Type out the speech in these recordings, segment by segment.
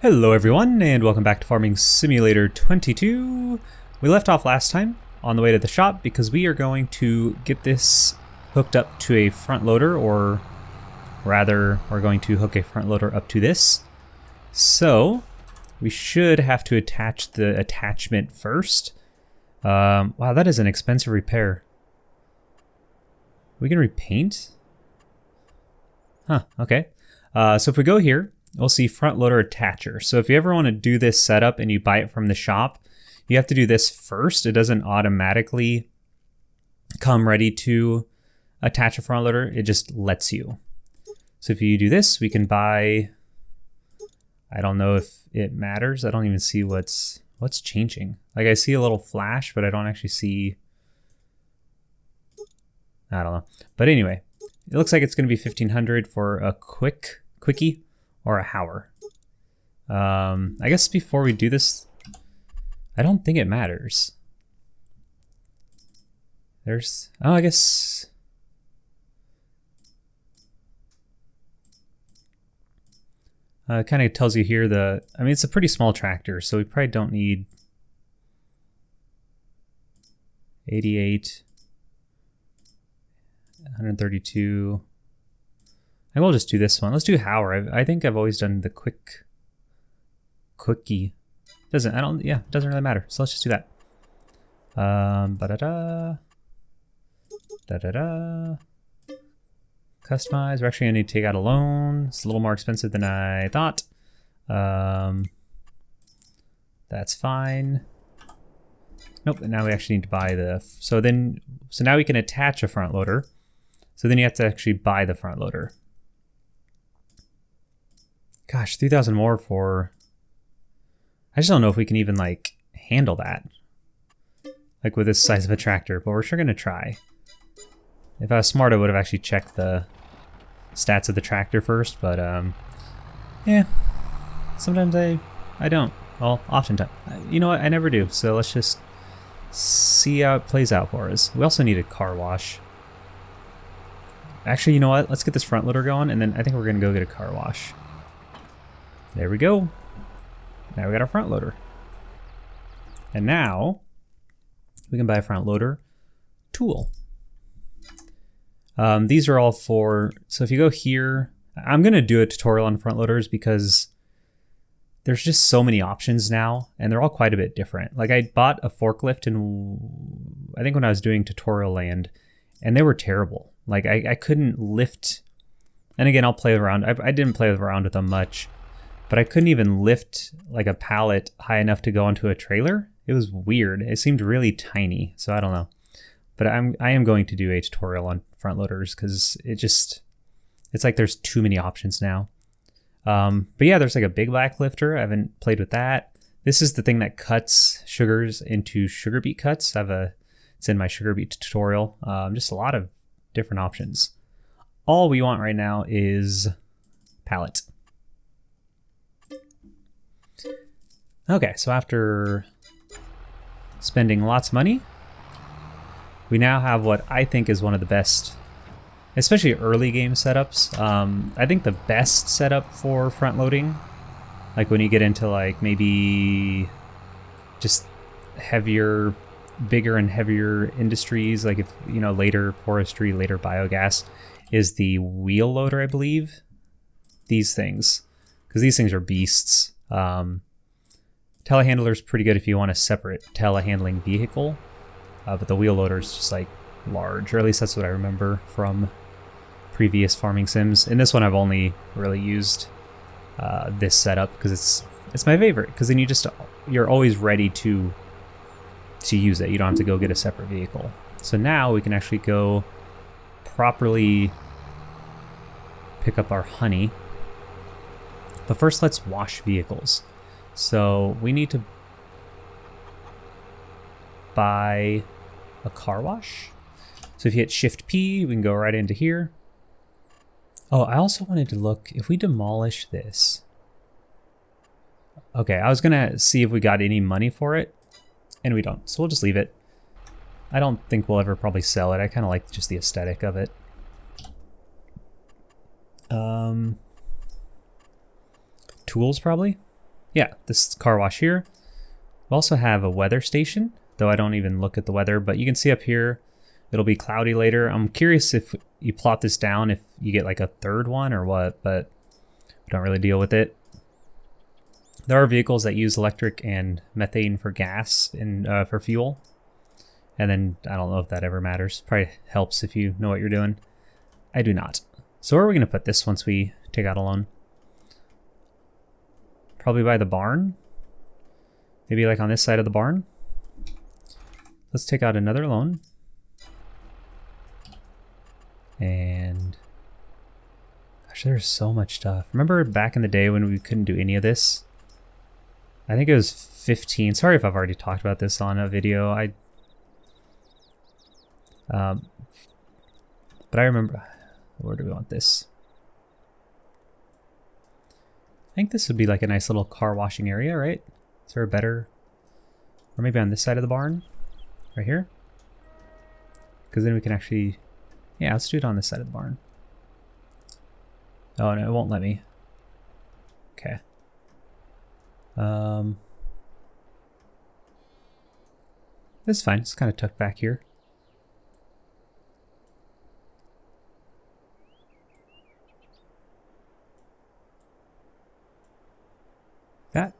Hello everyone, and welcome back to Farming Simulator 22. We left off last time on the way to the shop because we are going to get this hooked up to a front loader, or rather, we're going to hook a front loader up to this. So, we should have to attach the attachment first. Wow, that is an expensive repair. We can repaint? Huh, okay. So if we go here, we'll see front loader attacher. So if you ever want to do this setup and you buy it from the shop, you have to do this first. It doesn't automatically come ready to attach a front loader. It just lets you. So if you do this, we can buy, I don't know if it matters. I don't even see what's changing. Like I see a little flash, but I don't actually see, I don't know. But anyway, it looks like it's going to be 1500 for a quickie. Or a hour. I guess before we do this, I don't think it matters. There's, oh, I guess. It kind of tells you here I mean, it's a pretty small tractor, so we probably don't need 88, 132. I will just do this one. Let's do hour. I think I've always done the quickie. It doesn't really matter. So let's just do that. Customize. We're actually gonna need to take out a loan. It's a little more expensive than I thought. That's fine. Nope. Now we actually need to buy so now we can attach a front loader. So then you have to actually buy the front loader. Gosh, 3,000 more for... I just don't know if we can even, like, handle that. Like, with this size of a tractor, but we're sure going to try. If I was smart, I would have actually checked the stats of the tractor first, but, yeah. Sometimes I don't. Well, oftentimes. You know what? I never do, so let's just see how it plays out for us. We also need a car wash. Actually, you know what? Let's get this front loader going, and then I think we're going to go get a car wash. There we go. Now we got our front loader. And now we can buy a front loader tool. These are all for, so if you go here, I'm going to do a tutorial on front loaders because there's just so many options now and they're all quite a bit different. Like I bought a forklift in, I think when I was doing tutorial land, and they were terrible. Like I couldn't lift, and again, I'll play around. I didn't play around with them much. But I couldn't even lift like a pallet high enough to go onto a trailer. It was weird. It seemed really tiny, so I don't know. But I am going to do a tutorial on front loaders because it's like there's too many options now. But yeah, there's like a big black lifter. I haven't played with that. This is the thing that cuts sugars into sugar beet cuts. It's in my sugar beet tutorial. Just a lot of different options. All we want right now is pallet. Okay, so after spending lots of money, we now have what I think is one of the best, especially early game setups. I think the best setup for front loading, like when you get into like maybe just heavier, bigger and heavier industries, like if, you know, later forestry, later biogas, is the wheel loader, I believe. These things, because these things are beasts. Telehandler is pretty good if you want a separate telehandling vehicle, but the wheel loader is just like large, or at least that's what I remember from previous farming sims. In this one, I've only really used this setup because it's my favorite. Because then you're always ready to use it. You don't have to go get a separate vehicle. So now we can actually go properly pick up our honey. But first, let's wash vehicles. So we need to buy a car wash. So if you hit Shift P, we can go right into here. Oh, I also wanted to look, if we demolish this. Okay, I was gonna see if we got any money for it, and we don't, so we'll just leave it. I don't think we'll ever probably sell it. I kind of like just the aesthetic of it. Tools probably. yeah, this car wash here. We also have a weather station, though I don't even look at the weather, but you can see up here, it'll be cloudy later. I'm curious if you plot this down, if you get like a third one or what, but we don't really deal with it. There are vehicles that use electric and methane for gas and for fuel. And then I don't know if that ever matters. Probably helps if you know what you're doing. I do not. So where are we going to put this once we take out a loan? Probably by the barn. Maybe like on this side of the barn. Let's take out another loan. And gosh, there's so much stuff. Remember back in the day when we couldn't do any of this? I think it was 15. Sorry if I've already talked about this on a video. But I remember, where do we want this? I think this would be like a nice little car washing area, right? Is there a better, or maybe on this side of the barn, right here? Because then we can actually, yeah, let's do it on this side of the barn. Oh no, it won't let me. Okay. This is fine, it's kind of tucked back here. That.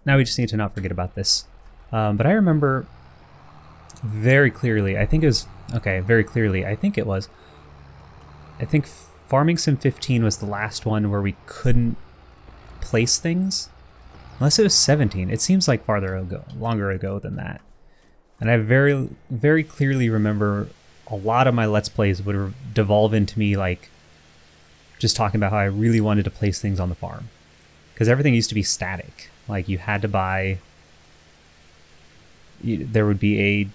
Now we just need to not forget about this. But I remember very clearly, I think it was, okay, very clearly, I think it was, I think Farming Sim 15 was the last one where we couldn't place things. Unless it was 17. It seems like longer ago than that. And I very, very clearly remember a lot of my Let's Plays would devolve into me like just talking about how I really wanted to place things on the farm. Because everything used to be static. Like you had to buy, there would be a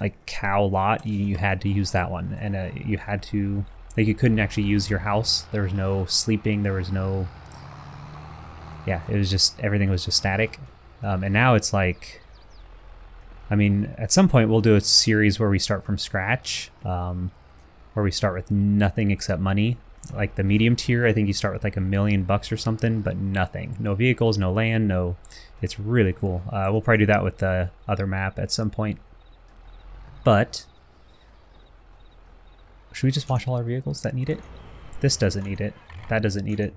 like cow lot, you had to use that one. And you had to, like you couldn't actually use your house. There was no sleeping, there was no, yeah, it was just, everything was just static. And now it's like, I mean, at some point we'll do a series where we start from scratch, where we start with nothing except money. Like the medium tier, I think you start with like $1 million or something, but nothing. No vehicles, no land, no, it's really cool. We'll probably do that with the other map at some point. But, should we just wash all our vehicles that need it? This doesn't need it. That doesn't need it.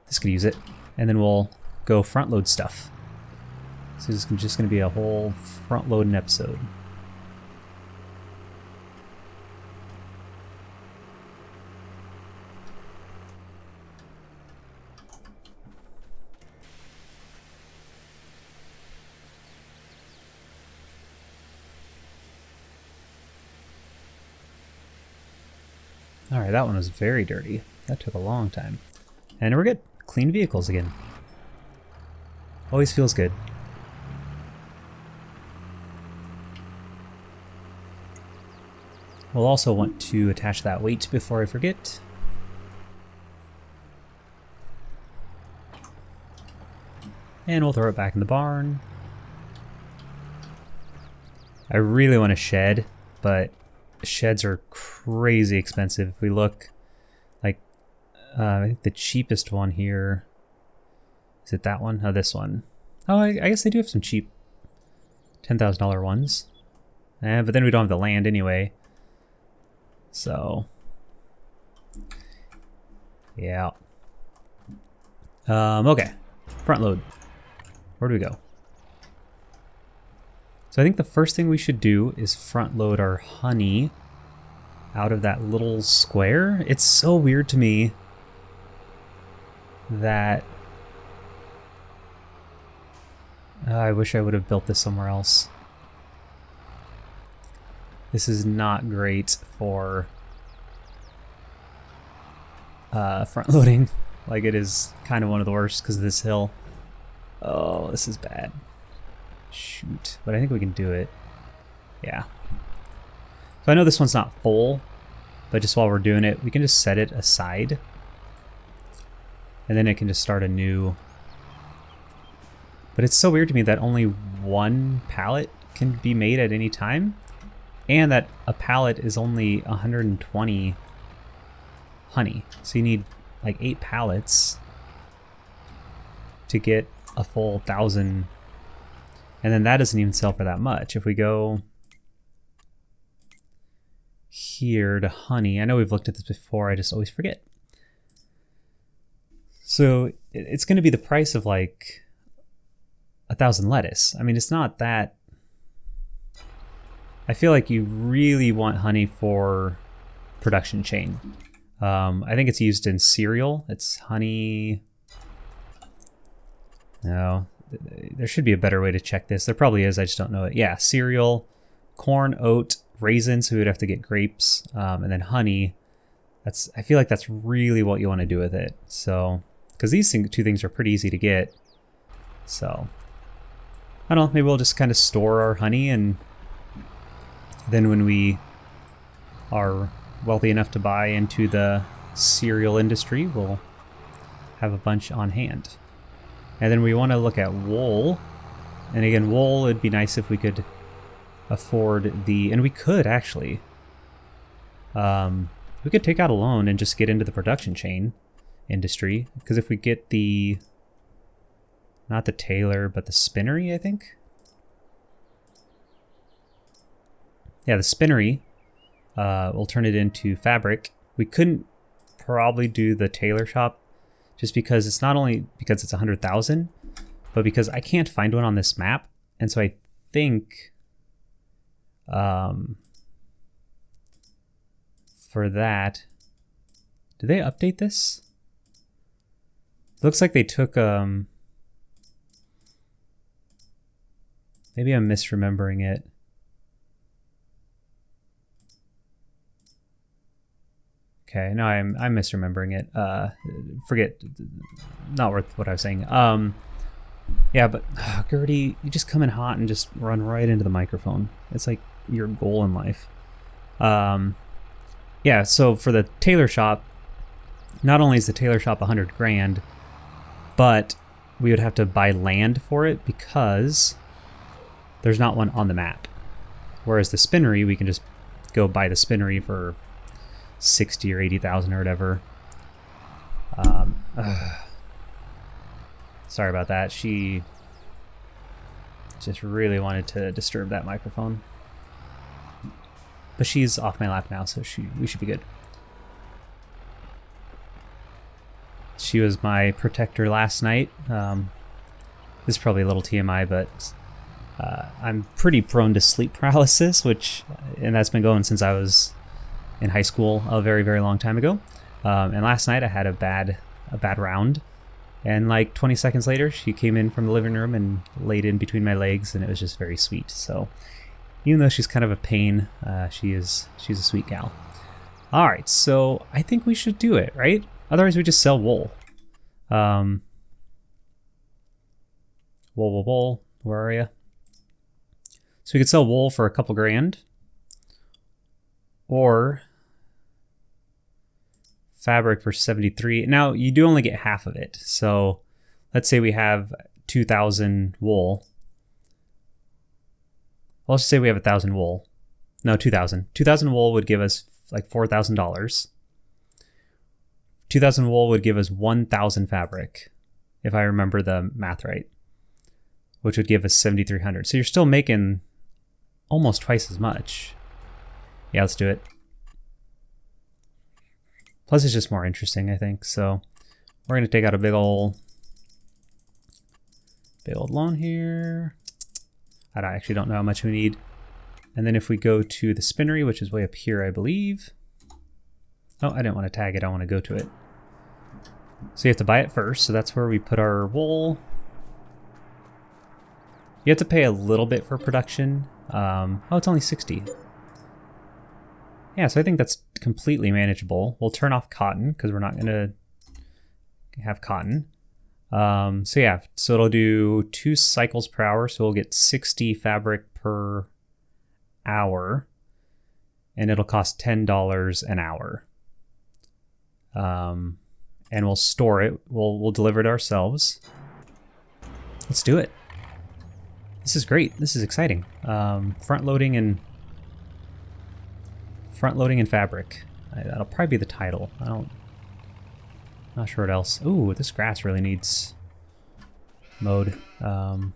This could use it. And then we'll go front load stuff. So this is just going to be a whole front loading episode. Alright, that one was very dirty. That took a long time. And we're good. Clean vehicles again. Always feels good. We'll also want to attach that weight before I forget. And we'll throw it back in the barn. I really want a shed, but sheds are crazy expensive. If we look, like, I think the cheapest one here, is it that one? Oh, this one. Oh, I guess they do have some cheap $10,000 ones. But then we don't have the land anyway. So, yeah. Okay, front load. Where do we go? So I think the first thing we should do is front load our honey out of that little square. It's so weird to me that I wish I would have built this somewhere else. This is not great for front loading. Like, it is kind of one of the worst because of this hill. Oh, this is bad. Shoot, but I think we can do it. Yeah. So I know this one's not full, but just while we're doing it, we can just set it aside. And then it can just start a new. But it's so weird to me that only one pallet can be made at any time. And that a pallet is only 120 honey. So you need like 8 pallets to get a full 1,000. And then that doesn't even sell for that much. If we go here to honey, I know we've looked at this before, I just always forget. So it's going to be the price of like 1,000 lettuce. I mean, it's not that. I feel like you really want honey for production chain. I think it's used in cereal. It's honey. No, there should be a better way to check this. There probably is. I just don't know it. Yeah, cereal, corn, oat, raisins. So we would have to get grapes, and then honey. I feel like that's really what you want to do with it. So, because these two things are pretty easy to get. So, I don't know. Maybe we'll just kind of store our honey, and then when we are wealthy enough to buy into the cereal industry, we'll have a bunch on hand. And then we want to look at wool. And again, wool, it'd be nice if we could afford and we could actually. We could take out a loan and just get into the production chain industry. Because if we get not the tailor, but the spinnery, I think. Yeah, the spinnery, we'll turn it into fabric. We couldn't probably do the tailor shop just because it's not only because it's 100,000, but because I can't find one on this map. And so I think for that, did they update this? Looks like they took, maybe I'm misremembering it. Okay, no, I'm misremembering it. Forget, not worth what I was saying. Yeah, but Gertie, you just come in hot and just run right into the microphone. It's like your goal in life. Yeah, so for the tailor shop, not only is the tailor shop 100 grand, but we would have to buy land for it because there's not one on the map. Whereas the spinnery, we can just go buy the spinnery for 60 or 80,000 or whatever. Sorry about that. She just really wanted to disturb that microphone. But she's off my lap now, so we should be good. She was my protector last night. This is probably a little TMI, but I'm pretty prone to sleep paralysis, and that's been going since I was in high school a very, very long time ago. And last night I had a bad round, and like 20 seconds later she came in from the living room and laid in between my legs, and it was just very sweet. So even though she's kind of a pain, she's a sweet gal. All right, so I think we should do it, right? Otherwise we just sell wool. Wool, where are you? So we could sell wool for a couple grand, or fabric for 73. Now you do only get half of it. So let's say we have 2,000 wool. Well, let's just say we have 1,000 wool. No, 2,000. 2,000 wool would give us like $4,000. 2,000 wool would give us 1,000 fabric, if I remember the math right, which would give us 7,300. So you're still making almost twice as much. Yeah, let's do it. Plus, it's just more interesting, I think. So we're going to take out a big old loan here. I actually don't know how much we need. And then if we go to the spinnery, which is way up here, I believe. Oh, I didn't want to tag it. I want to go to it. So you have to buy it first. So that's where we put our wool. You have to pay a little bit for production. Oh, it's only 60. Yeah, so I think that's completely manageable. We'll turn off cotton because we're not going to have cotton. So yeah, so it'll do 2 cycles per hour. So we'll get 60 fabric per hour, and it'll cost $10 an hour. And we'll store it. We'll deliver it ourselves. Let's do it. This is great. This is exciting. Front loading and fabric. That'll probably be the title. Not sure what else. Ooh, this grass really needs mode. I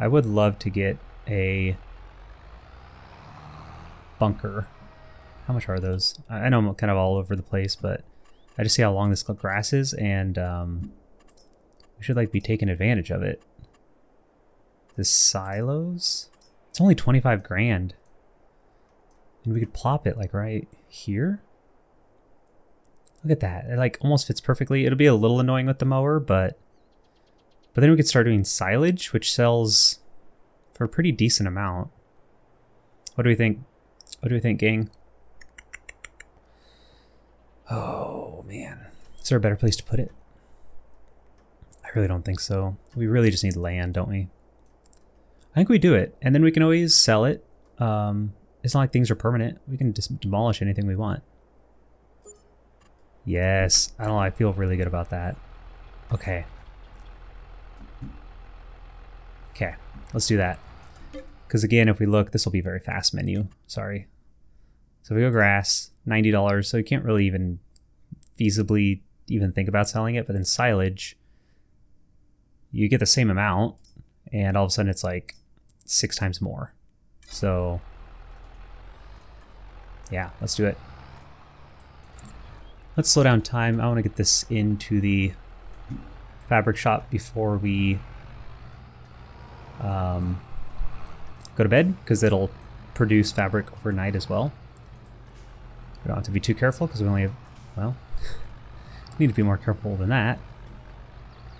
would love to get a bunker. How much are those? I know I'm kind of all over the place, but I just see how long this grass is, and we should like be taking advantage of it. The silos? It's only 25 grand. And we could plop it like right here. Look at that. It like almost fits perfectly. It'll be a little annoying with the mower, but then we could start doing silage, which sells for a pretty decent amount. What do we think? What do we think, gang? Oh, man. Is there a better place to put it? I really don't think so. We really just need land, don't we? I think we do it, and then we can always sell it. It's not like things are permanent. We can just demolish anything we want. Yes. I don't know. I feel really good about that. Okay. Okay. Let's do that. Because again, if we look, this will be a very fast menu. Sorry. So we go grass, $90. So you can't really even feasibly even think about selling it. But then silage, you get the same amount. And all of a sudden it's like 6 times more. So yeah, let's do it. Let's slow down time. I want to get this into the fabric shop before we go to bed, because it'll produce fabric overnight as well. We don't have to be too careful because we only have, well, need to be more careful than that.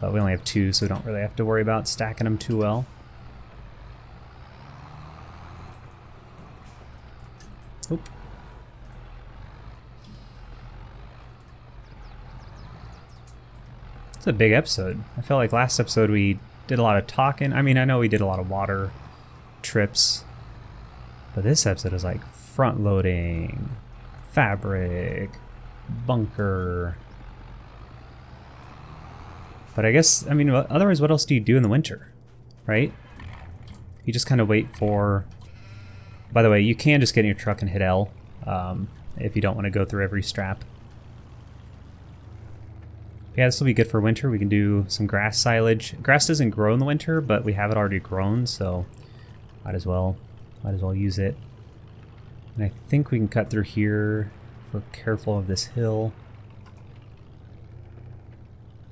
But we only have 2, so we don't really have to worry about stacking them too well. Oop. It's a big episode. I felt like last episode we did a lot of talking. I mean, I know we did a lot of water trips, but this episode is like front loading, fabric, bunker. But I guess, I mean, otherwise what else do you do in the winter, right? You just kind of wait for... By the way, you can just get in your truck and hit L if you don't want to go through every strap. Yeah, this will be good for winter. We can do some grass silage. Grass doesn't grow in the winter, but we have it already grown, so might as well use it. And I think we can cut through here if we're careful of this hill.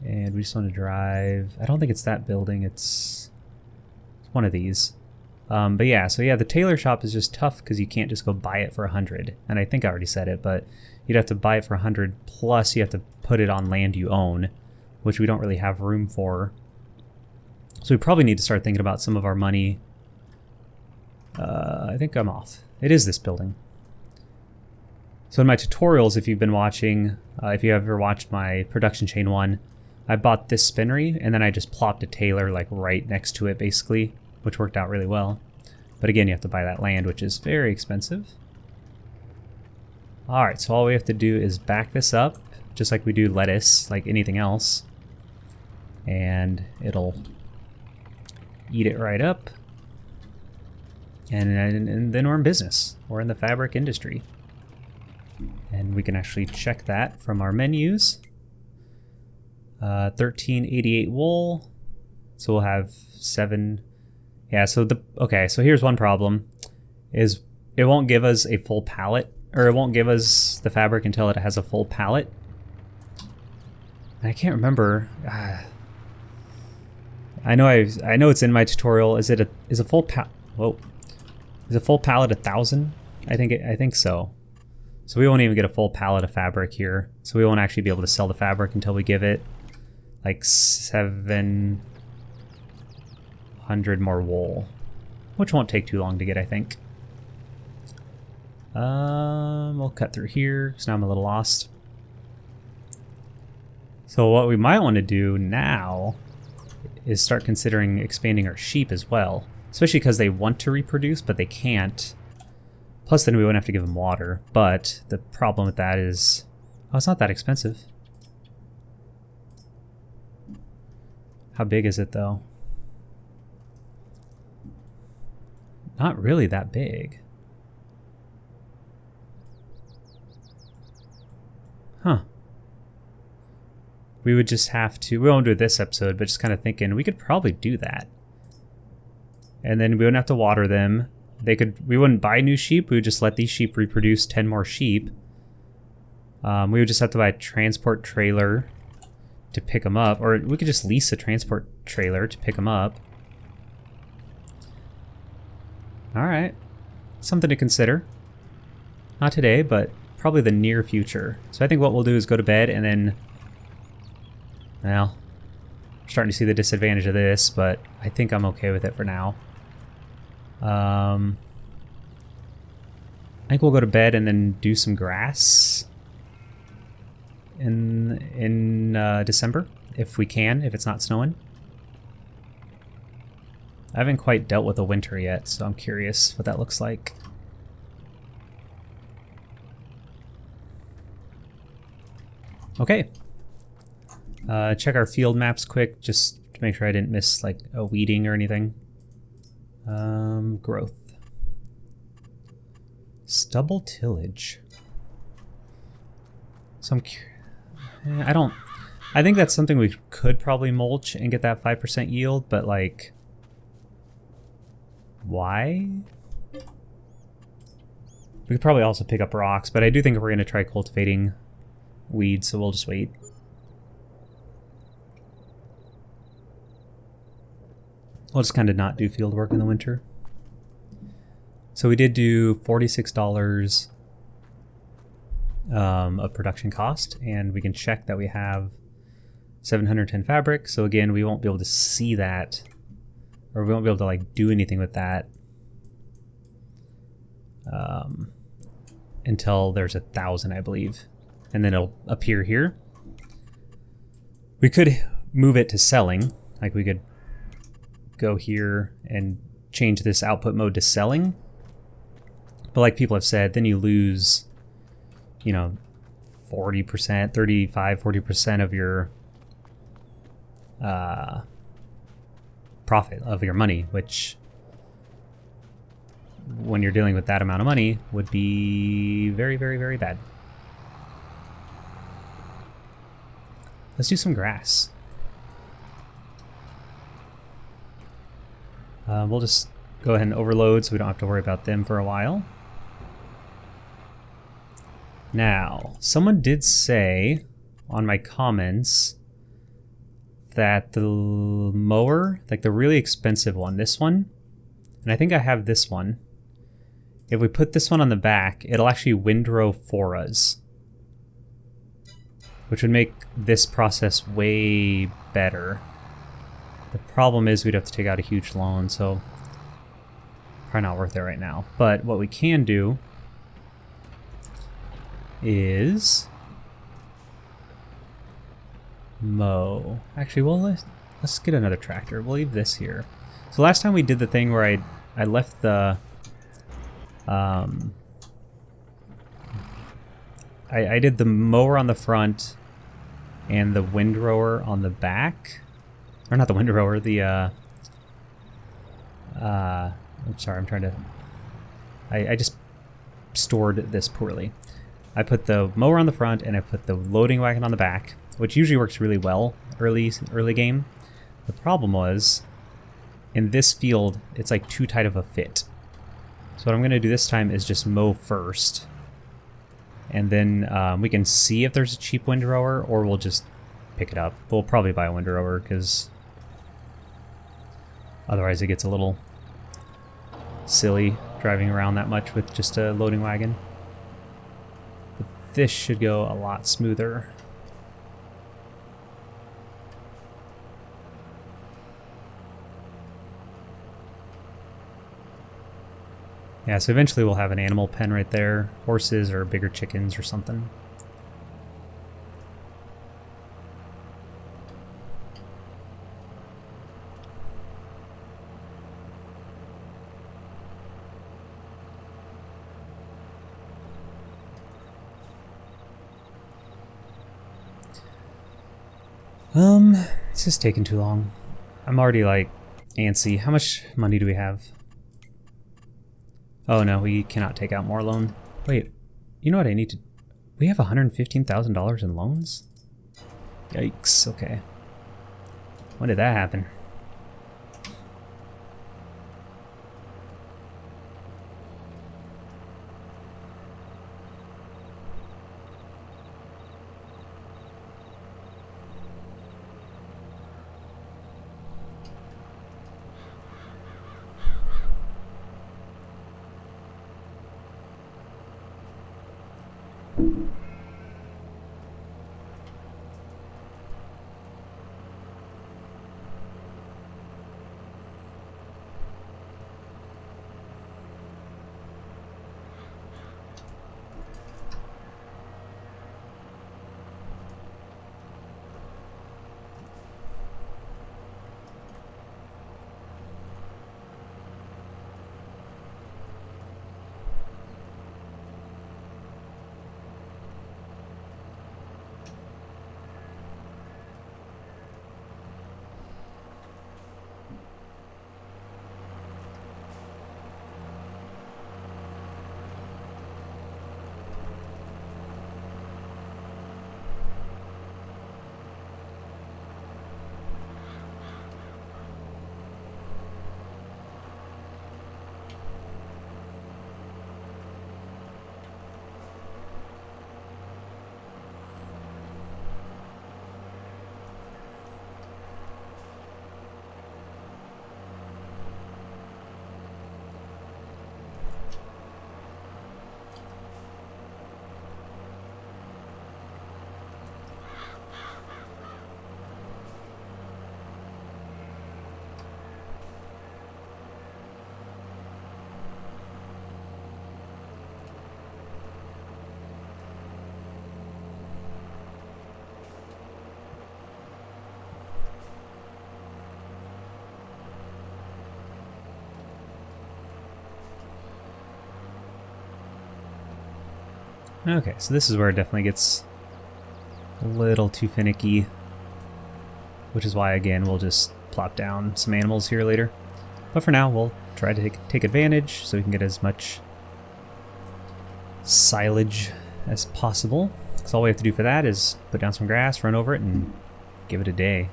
And we just want to drive. I don't think it's that building. It's one of these. But yeah, so yeah, the tailor shop is just tough because you can't just go buy it for 100. And I think I already said it, but you'd have to buy it for 100 plus you have to put it on land you own, which we don't really have room for. So we probably need to start thinking about some of our money. I think I'm off. It is this building. So in my tutorials, if you've been watching, if you ever watched my production chain one, I bought this spinnery and then I just plopped a tailor like right next to it basically, which worked out really well. But again, you have to buy that land, which is very expensive. All right, so all we have to do is back this up, just like we do lettuce, like anything else. And it'll eat it right up. And then we're in business. We're in the fabric industry. And we can actually check that from our menus. 1388 wool. So we'll have 7. Yeah, so okay, so here's one problem. Is it won't give us a full pallet, or it won't give us the fabric until it has a full pallet. And I can't remember. I know it's in my tutorial. Is a full pallet? Whoa. Is a full pallet 1,000? I think so. So we won't even get a full pallet of fabric here. So we won't actually be able to sell the fabric until we give it like 700 more wool, which won't take too long to get, I think. We'll cut through here because now I'm a little lost. So what we might want to do now is start considering expanding our sheep as well, especially because they want to reproduce, but they can't. Plus, then we wouldn't have to give them water. But the problem with that is, oh, it's not that expensive. How big is it, though? Not really that big. Huh. we would just have to, we won't do it this episode, but just kind of thinking we could probably do that. And then we wouldn't have to water them. We wouldn't buy new sheep. We would just let these sheep reproduce 10 more sheep. We would just have to buy a transport trailer to pick them up, or we could just lease a transport trailer to pick them up. All right, something to consider. Not today, but probably the near future. So I think what we'll do is go to bed and then, well, I'm starting to see the disadvantage of this, but I think I'm okay with it for now. I think we'll go to bed and then do some grass in December, if we can, if it's not snowing. I haven't quite dealt with the winter yet, so I'm curious what that looks like. Okay. Check our field maps quick, just to make sure I didn't miss like a weeding or anything. Growth. Stubble tillage. So I think that's something we could probably mulch and get that 5% yield, but like, why? We could probably also pick up rocks, but I do think we're going to try cultivating weeds, so we'll just wait. We'll just kind of not do field work in the winter. So we did do $46 of production cost, and we can check that we have 710 fabric. So again, we won't be able to see that, or we won't be able to like do anything with that until there's 1,000, I believe, and then it'll appear here. We could move it to selling, like we could go here and change this output mode to selling. But like people have said, then you lose, you know, 40%, 35, 40% of your profit of your money, which when you're dealing with that amount of money would be very, very, very bad. Let's do some grass. We'll just go ahead and overload so we don't have to worry about them for a while. Now, someone did say on my comments that the mower, like the really expensive one, this one, and I think I have this one, if we put this one on the back, it'll actually windrow for us, which would make this process way better. The problem is we'd have to take out a huge loan, so probably not worth it right now. But what we can do is mow. Actually, well, let's get another tractor. We'll leave this here. So last time we did the thing where I left the I did the mower on the front and the windrower on the back. Or not the windrower, the I'm sorry, I'm trying to I just stored this poorly. I put the mower on the front and I put the loading wagon on the back, which usually works really well early game. The problem was, in this field, it's like too tight of a fit. So what I'm going to do this time is just mow first. And then we can see if there's a cheap windrower, or we'll just pick it up. We'll probably buy a windrower, because otherwise it gets a little silly driving around that much with just a loading wagon. But this should go a lot smoother. Yeah, so eventually we'll have an animal pen right there. Horses or bigger chickens or something. This is taking too long. I'm already like antsy. How much money do we have? Oh no, we cannot take out more loan. Wait, you know what I need to... We have $115,000 in loans? Yikes, okay. When did that happen? Okay, so this is where it definitely gets a little too finicky, which is why, again, we'll just plop down some animals here later. But for now, we'll try to take advantage so we can get as much silage as possible. Because all we have to do for that is put down some grass, run over it, and give it a day.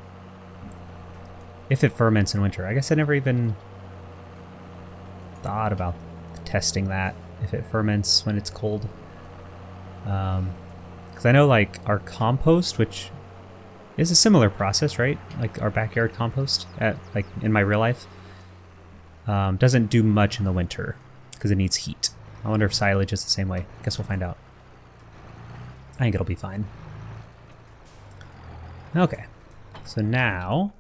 If it ferments in winter. I guess I never even thought about testing that, if it ferments when it's cold. Because I know, like, our compost, which is a similar process, right? Like our backyard compost, like in my real life, doesn't do much in the winter because it needs heat. I wonder if silage is the same way. Guess we'll find out. I think it'll be fine. Okay, so now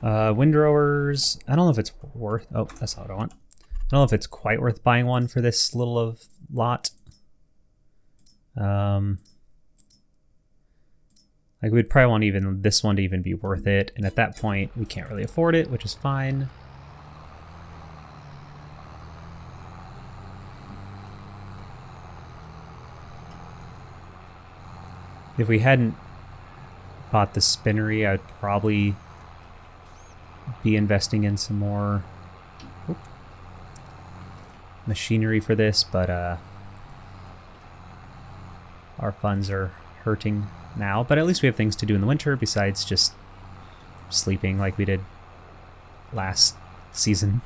windrowers. I don't know if it's worth. Oh, that's not what I want. I don't know if it's quite worth buying one for this little of lot. Like, we'd probably want even this one to even be worth it, and at that point we can't really afford it, which is fine. If we hadn't bought the spinnery, I'd probably be investing in some more machinery for this, but our funds are hurting now. But at least we have things to do in the winter besides just sleeping like we did last season.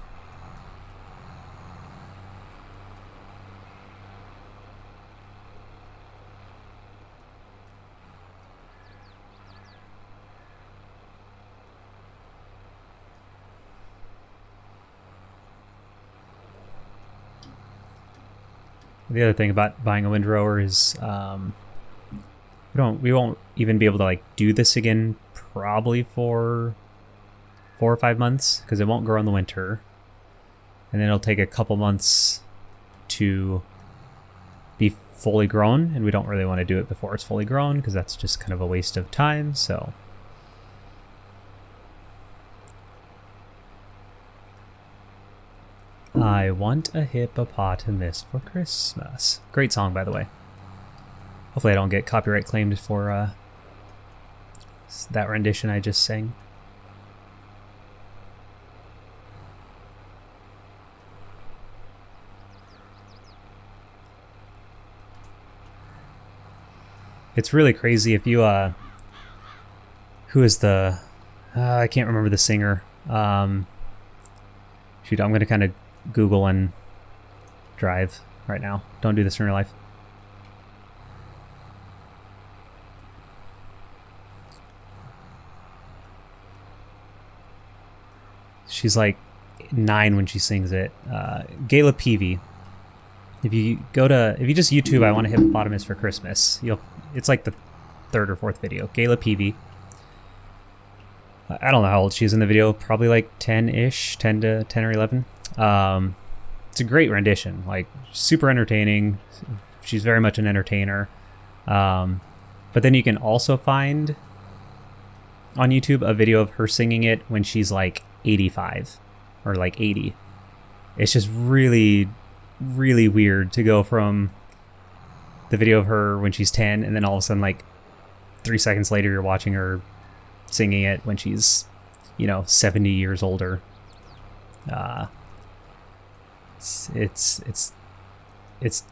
The other thing about buying a windrower is we won't even be able to, like, do this again probably for 4 or 5 months because it won't grow in the winter, and then it'll take a couple months to be fully grown, and we don't really want to do it before it's fully grown because that's just kind of a waste of time. So I want a hippopotamus for Christmas. Great song, by the way. Hopefully I don't get copyright claimed for that rendition I just sang. It's really crazy if you who is the I can't remember the singer. Shoot, I'm gonna kind of Google and drive right now. Don't do this in real life. She's like 9 when she sings it. Gayla Peavy. If you just YouTube I Want a Hippopotamus for Christmas, it's like the 3rd or 4th video. Gayla Peavy. I don't know how old she is in the video, probably like 10-ish, 10 or 11. It's a great rendition, like super entertaining. She's very much an entertainer. But then you can also find on YouTube a video of her singing it when she's like 85 or like 80. It's just really, really weird to go from the video of her when she's 10 and then all of a sudden like 3 seconds later you're watching her singing it when she's, 70 years older. It's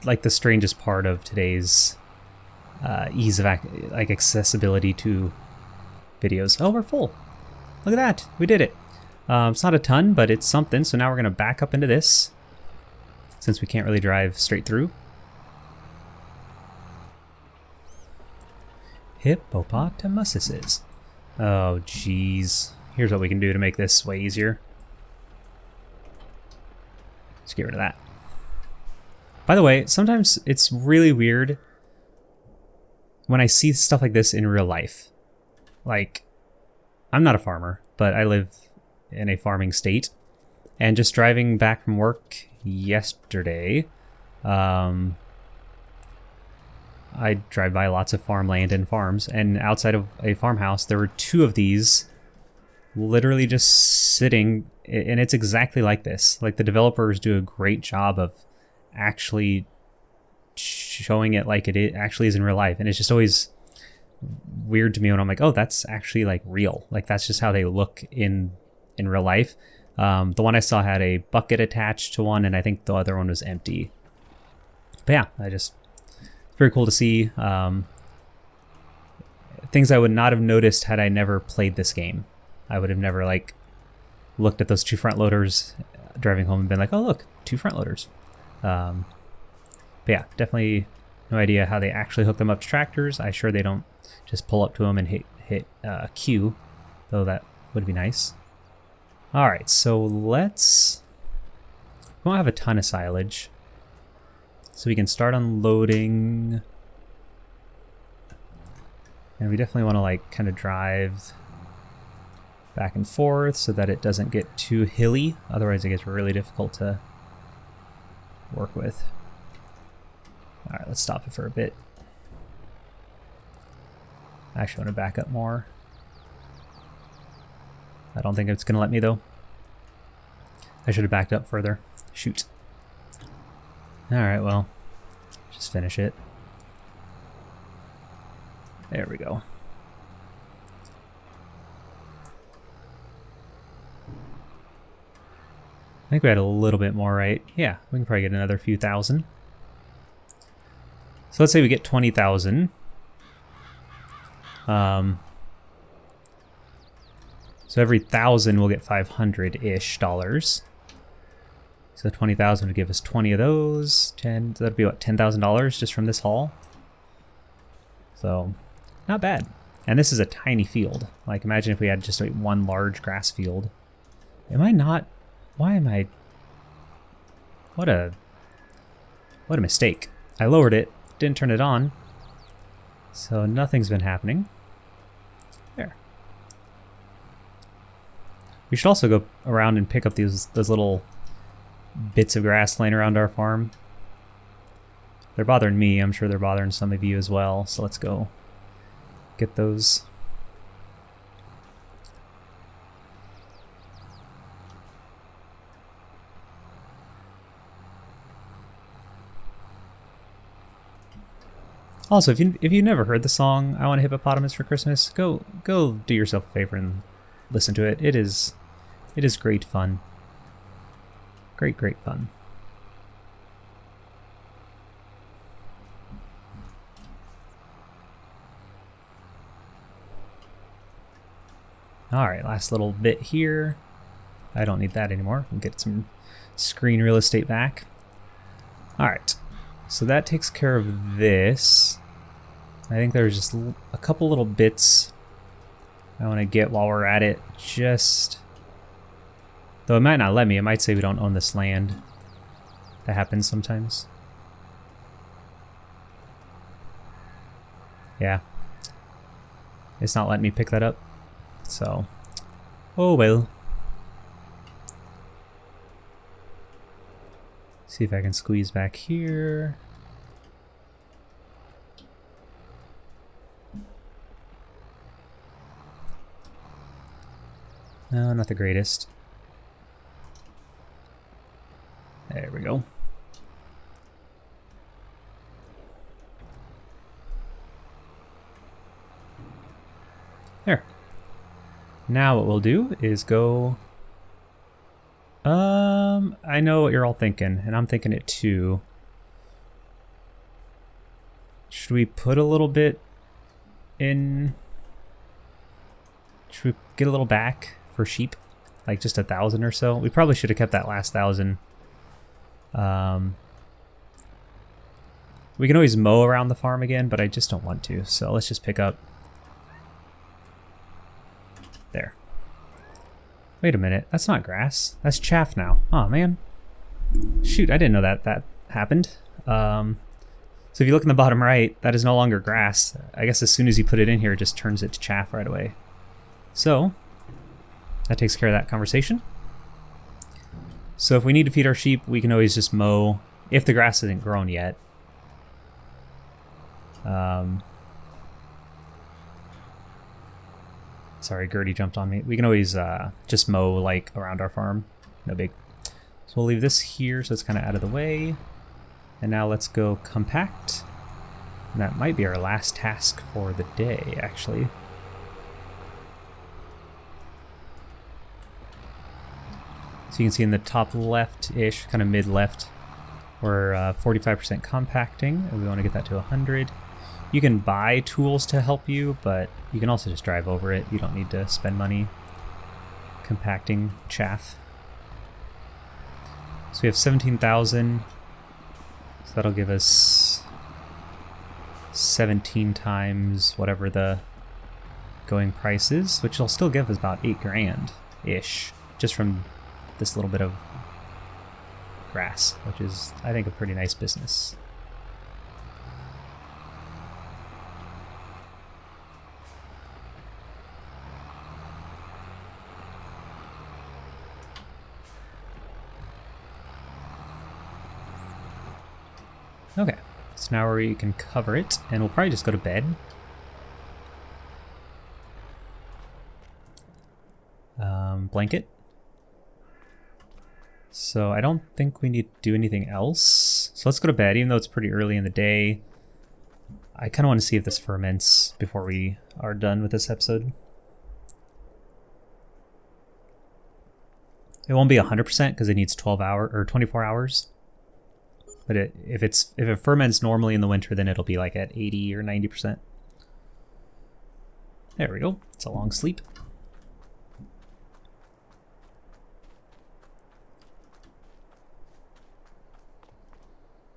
like the strangest part of today's ease of accessibility to videos. Oh, we're full. Look at that. We did it. It's not a ton, but it's something. So now we're going to back up into this since we can't really drive straight through. Hippopotamuses. Oh, jeez. Here's what we can do to make this way easier. Let's get rid of that. By the way, sometimes it's really weird when I see stuff like this in real life. Like, I'm not a farmer, but I live in a farming state. And just driving back from work yesterday, I drive by lots of farmland and farms, and outside of a farmhouse, there were 2 of these literally just sitting, and it's exactly like this. Like, the developers do a great job of actually showing it like it actually is in real life, and it's just always weird to me when I'm like, oh, that's actually like real. Like, that's just how they look in real life. The one I saw had a bucket attached to one, and I think the other one was empty. But yeah, very cool to see. Things I would not have noticed had I never played this game. I would have never like looked at those 2 front loaders driving home and been like, oh look, 2 front loaders. But yeah, definitely no idea how they actually hook them up to tractors. I'm sure they don't just pull up to them and hit Q, though that would be nice. All right, so we don't have a ton of silage. So we can start unloading. And we definitely want to like kind of drive back and forth so that it doesn't get too hilly. Otherwise it gets really difficult to work with. All right, let's stop it for a bit. I actually want to back up more. I don't think it's going to let me though. I should have backed up further. Shoot. Alright, well, just finish it. There we go. I think we had a little bit more, right? Yeah, we can probably get another few thousand. So let's say we get 20,000. So every 1,000 we'll get $500-ish dollars. So 20,000 would give us 20 of those. 10. So that'd be what, $10,000 just from this haul. So not bad. And this is a tiny field. Like, imagine if we had just like one large grass field. Am I not? Why am I? What a mistake. I lowered it, didn't turn it on. So nothing's been happening. There. We should also go around and pick up those little bits of grass laying around our farm. They're bothering me. I'm sure they're bothering some of you as well. So let's go get those. Also, if you've never heard the song "I Want a Hippopotamus for Christmas," go do yourself a favor and listen to it. It is great fun. Great fun. Alright, last little bit here. I don't need that anymore. We'll get some screen real estate back. Alright, so that takes care of this. I think there's just a couple little bits I want to get while we're at it. Just... though it might not let me. It might say we don't own this land. That happens sometimes. Yeah. It's not letting me pick that up. So, oh well. See if I can squeeze back here. No, not the greatest. There we go. There. Now what we'll do is go... I know what you're all thinking, and I'm thinking it too. Should we put a little bit in... should we get a little back for sheep? Like just 1,000 or so? We probably should have kept that last 1,000. We can always mow around the farm again, but I just don't want to. So let's just pick up... there. Wait a minute, that's not grass. That's chaff now. Oh man. Shoot, I didn't know that happened. So if you look in the bottom right, that is no longer grass. I guess as soon as you put it in here, it just turns it to chaff right away. So, that takes care of that conversation. So if we need to feed our sheep, we can always just mow if the grass isn't grown yet. Sorry, Gertie jumped on me. We can always just mow like around our farm. No big. So we'll leave this here so it's kind of out of the way. And now let's go compact. And that might be our last task for the day, actually. So you can see in the top left-ish, kind of mid-left, we're 45% compacting, and we want to get that to 100. You can buy tools to help you, but you can also just drive over it. You don't need to spend money compacting chaff. So we have 17,000. So that'll give us 17 times whatever the going price is, which will still give us about 8 grand-ish, just from this little bit of grass, which is, I think, a pretty nice business. Okay, so now we can cover it, and we'll probably just go to bed. Blanket. So I don't think we need to do anything else. So let's go to bed, even though it's pretty early in the day. I kind of want to see if this ferments before we are done with this episode. It won't be 100% because it needs 12 hours or 24 hours. But if it ferments normally in the winter, then it'll be like at 80 or 90%. There we go. It's a long sleep.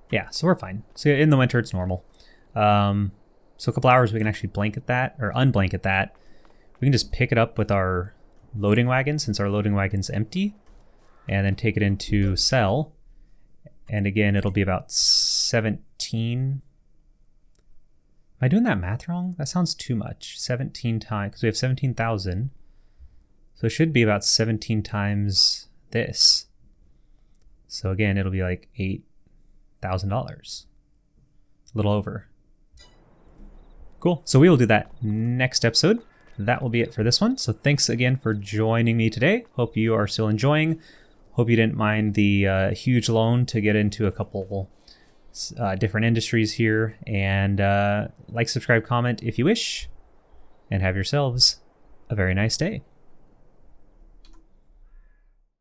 Yeah, so we're fine. So in the winter, it's normal. So a couple hours, we can actually blanket that or unblanket that. We can just pick it up with our loading wagon, since our loading wagon's empty, and then take it into sell. And again, it'll be about 17. Am I doing that math wrong? That sounds too much. 17 times, because we have 17,000. So it should be about 17 times this. So again, it'll be like $8,000. A little over. Cool. So we will do that next episode. That will be it for this one. So thanks again for joining me today. Hope you are still enjoying. Hope you didn't mind the huge loan to get into a couple different industries here. And like, subscribe, comment if you wish. And have yourselves a very nice day.